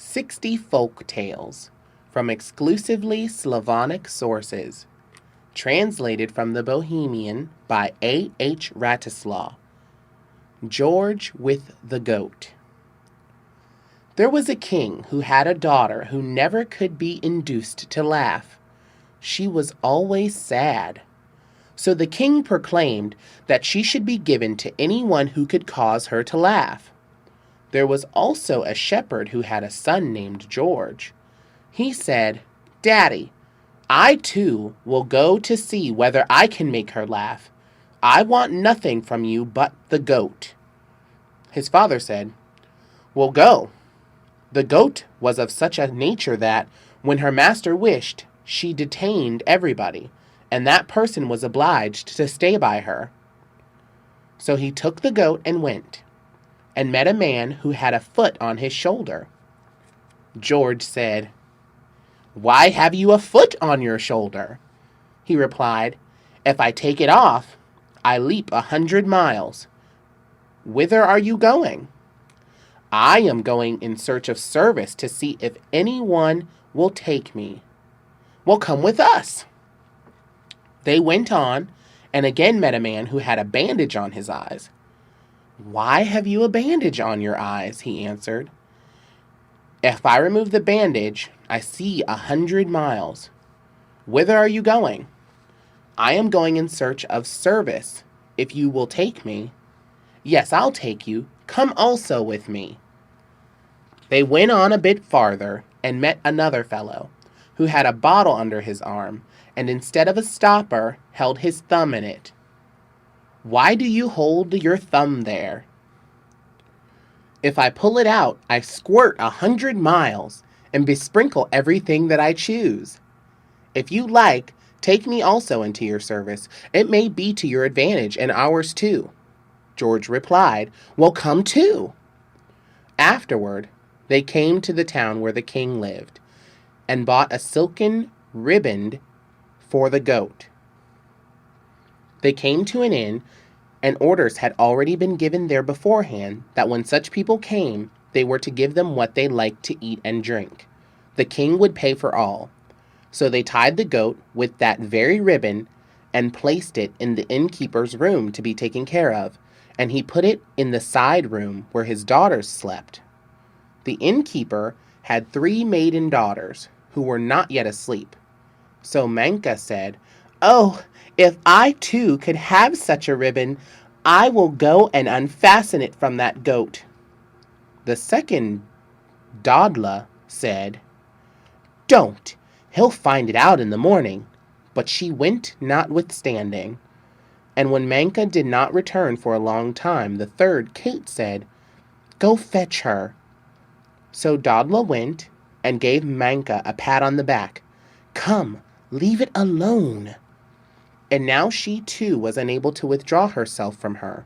60 Folk Tales from exclusively Slavonic sources. Translated from the Bohemian by A. H. Ratislaw. George with the Goat. There was a king who had a daughter who never could be induced to laugh. She was always sad. So the king proclaimed that she should be given to anyone who could cause her to laugh. There was also a shepherd who had a son named George. He said, "Daddy, I too will go to see whether I can make her laugh. I want nothing from you but the goat." His father said, "Well, go." The goat was of such a nature that, when her master wished, she detained everybody, and that person was obliged to stay by her. So he took the goat and went, and met a man who had a foot on his shoulder. George said, "Why have you a foot on your shoulder?" He replied, "If I take it off, I leap 100 miles. Whither are you going?" "I am going in search of service to see if anyone will take me." "Well, come with us." They went on, and again met a man who had a bandage on his eyes. "Why have you a bandage on your eyes?" he answered. "If I remove the bandage, I see 100 miles. Whither are you going?" "I am going in search of service, if you will take me." "Yes, I'll take you. Come also with me." They went on a bit farther and met another fellow, who had a bottle under his arm, and instead of a stopper, held his thumb in it. "Why do you hold your thumb there?" "If I pull it out, I squirt 100 miles, and besprinkle everything that I choose. If you like, take me also into your service. It may be to your advantage, and ours too." George replied, "Well, come too." Afterward, they came to the town where the king lived, and bought a silken riband for the goat. They came to an inn, and orders had already been given there beforehand that when such people came, they were to give them what they liked to eat and drink. The king would pay for all. So they tied the goat with that very ribbon and placed it in the innkeeper's room to be taken care of, and he put it in the side room where his daughters slept. The innkeeper had 3 maiden daughters who were not yet asleep. So Manka said, "Oh, if I too could have such a ribbon, I will go and unfasten it from that goat." The second Dodla said, "Don't, he'll find it out in the morning." But she went notwithstanding. And when Manka did not return for a long time, the third, Kate, said, "Go fetch her." So Dodla went and gave Manka a pat on the back. "Come, leave it alone." And now she too was unable to withdraw herself from her.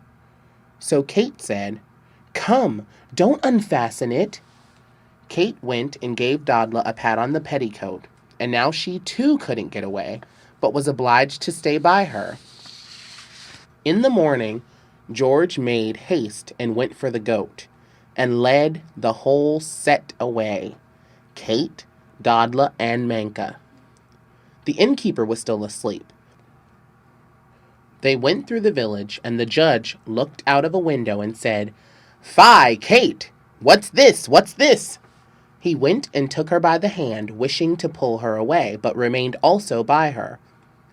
So Kate said, "Come, don't unfasten it." Kate went and gave Dodla a pat on the petticoat, and now she too couldn't get away, but was obliged to stay by her. In the morning, George made haste and went for the goat, and led the whole set away, Kate, Dodla, and Manka. The innkeeper was still asleep. They went through the village, and the judge looked out of a window and said, "Fie, Kate! What's this? What's this?" He went and took her by the hand, wishing to pull her away, but remained also by her.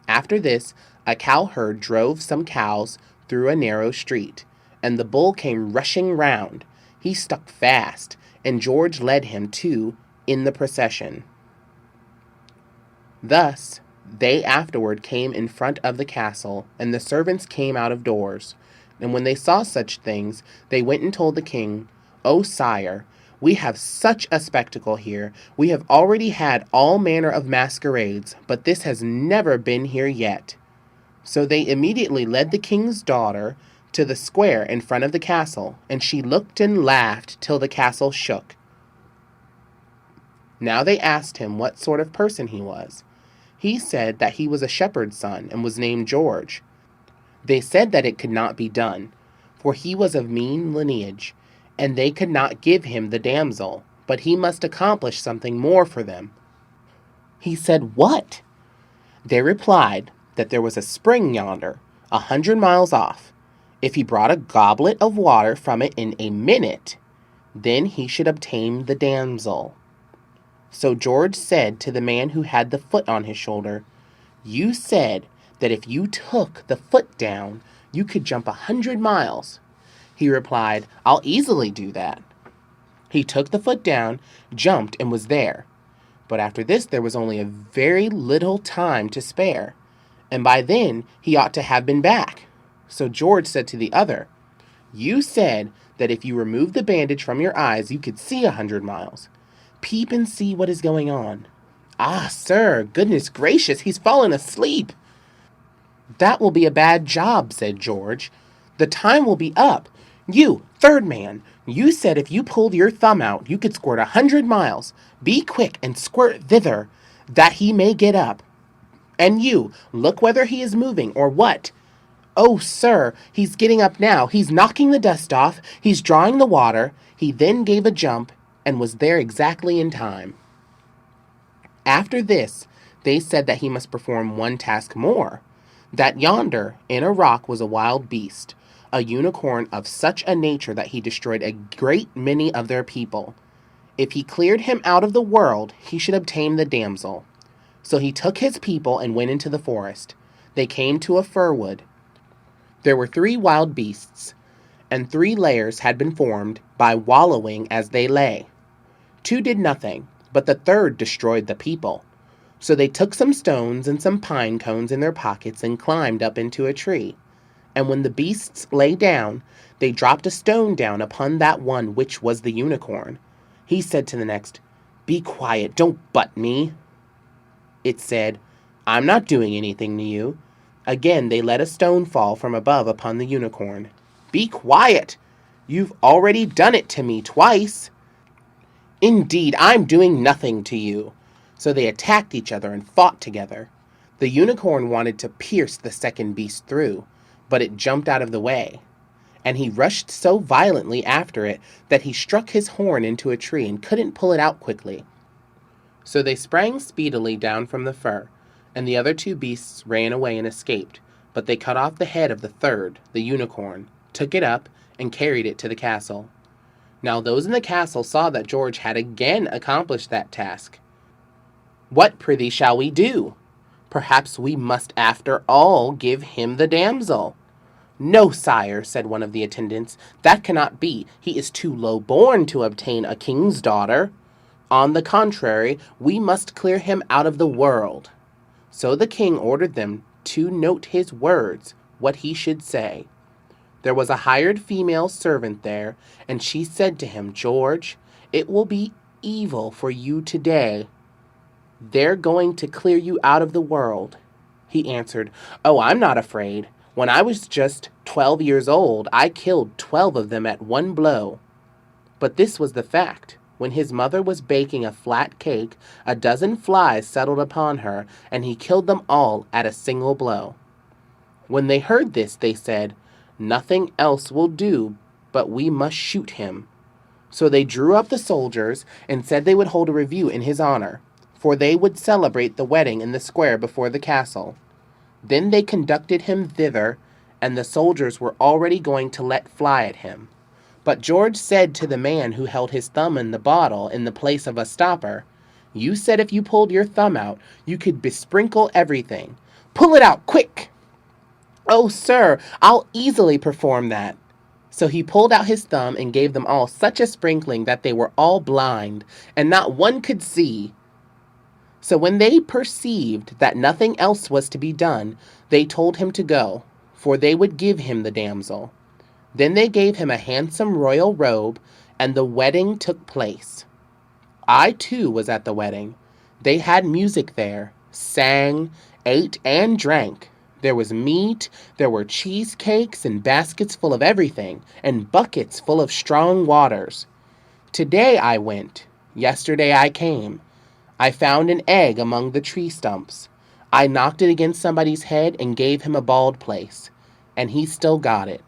After this, a cowherd drove some cows through a narrow street, and the bull came rushing round. He stuck fast, and George led him too in the procession. Thus, they afterward came in front of the castle, and the servants came out of doors. And when they saw such things, they went and told the king, "O sire, we have such a spectacle here. We have already had all manner of masquerades, but this has never been here yet." So they immediately led the king's daughter to the square in front of the castle, and she looked and laughed till the castle shook. Now they asked him what sort of person he was. He said that he was a shepherd's son and was named George. They said that it could not be done, for he was of mean lineage, and they could not give him the damsel, but he must accomplish something more for them. He said, "What?" They replied that there was a spring yonder, 100 miles off. If he brought a goblet of water from it in a minute, then he should obtain the damsel. So George said to the man who had the foot on his shoulder, "You said that if you took the foot down, you could jump 100 miles. He replied, "I'll easily do that." He took the foot down, jumped, and was there. But after this there was only a very little time to spare, and by then he ought to have been back. So George said to the other, "You said that if you removed the bandage from your eyes you could see 100 miles. Peep and see what is going on." "Ah, sir, goodness gracious, he's fallen asleep." "That will be a bad job," said George. "The time will be up. You, third man, you said if you pulled your thumb out, you could squirt 100 miles. Be quick and squirt thither, that he may get up. And you, look whether he is moving or what. Oh, sir, he's getting up now. He's knocking the dust off. He's drawing the water." He then gave a jump and was there exactly in time. After this, they said that he must perform one task more. That yonder, in a rock, was a wild beast, a unicorn of such a nature that he destroyed a great many of their people. If he cleared him out of the world, he should obtain the damsel. So he took his people and went into the forest. They came to a fir wood. There were 3 wild beasts, and 3 layers had been formed by wallowing as they lay. 2 did nothing, but the third destroyed the people. So they took some stones and some pine cones in their pockets and climbed up into a tree. And when the beasts lay down, they dropped a stone down upon that one which was the unicorn. He said to the next, "Be quiet, don't butt me." It said, "I'm not doing anything to you." Again they let a stone fall from above upon the unicorn. "Be quiet! You've already done it to me twice." "Indeed, I'm doing nothing to you." So they attacked each other and fought together. The unicorn wanted to pierce the second beast through, but it jumped out of the way. And he rushed so violently after it that he struck his horn into a tree and couldn't pull it out quickly. So they sprang speedily down from the fir, and the other 2 beasts ran away and escaped, but they cut off the head of the third, the unicorn, took it up, and carried it to the castle. Now those in the castle saw that George had again accomplished that task. "What, prithee, shall we do? Perhaps we must after all give him the damsel." "No, sire," said one of the attendants, "that cannot be. He is too low born to obtain a king's daughter. On the contrary, we must clear him out of the world." So the king ordered them to note his words, what he should say. There was a hired female servant there, and she said to him, "George, it will be evil for you today. They're going to clear you out of the world." He answered, "Oh, I'm not afraid. When I was just 12 years old, I killed 12 of them at one blow." But this was the fact. When his mother was baking a flat cake, a dozen flies settled upon her, and he killed them all at a single blow. When they heard this, they said, "Nothing else will do, but we must shoot him." So they drew up the soldiers and said they would hold a review in his honor, for they would celebrate the wedding in the square before the castle. Then they conducted him thither, and the soldiers were already going to let fly at him. But George said to the man who held his thumb in the bottle in the place of a stopper, "You said if you pulled your thumb out, you could besprinkle everything. Pull it out, quick!" "Oh, sir, I'll easily perform that." So he pulled out his thumb and gave them all such a sprinkling that they were all blind, and not one could see. So when they perceived that nothing else was to be done, they told him to go, for they would give him the damsel. Then they gave him a handsome royal robe, and the wedding took place. I, too, was at the wedding. They had music there, sang, ate, and drank. There was meat, there were cheesecakes and baskets full of everything, and buckets full of strong waters. Today I went, yesterday I came. I found an egg among the tree stumps. I knocked it against somebody's head and gave him a bald place, and he still got it.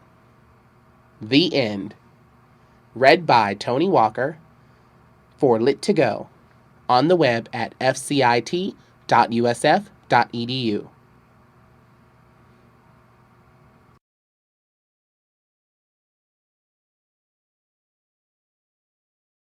The end. Read by Tony Walker for Lit to Go on the web at fcit.usf.edu.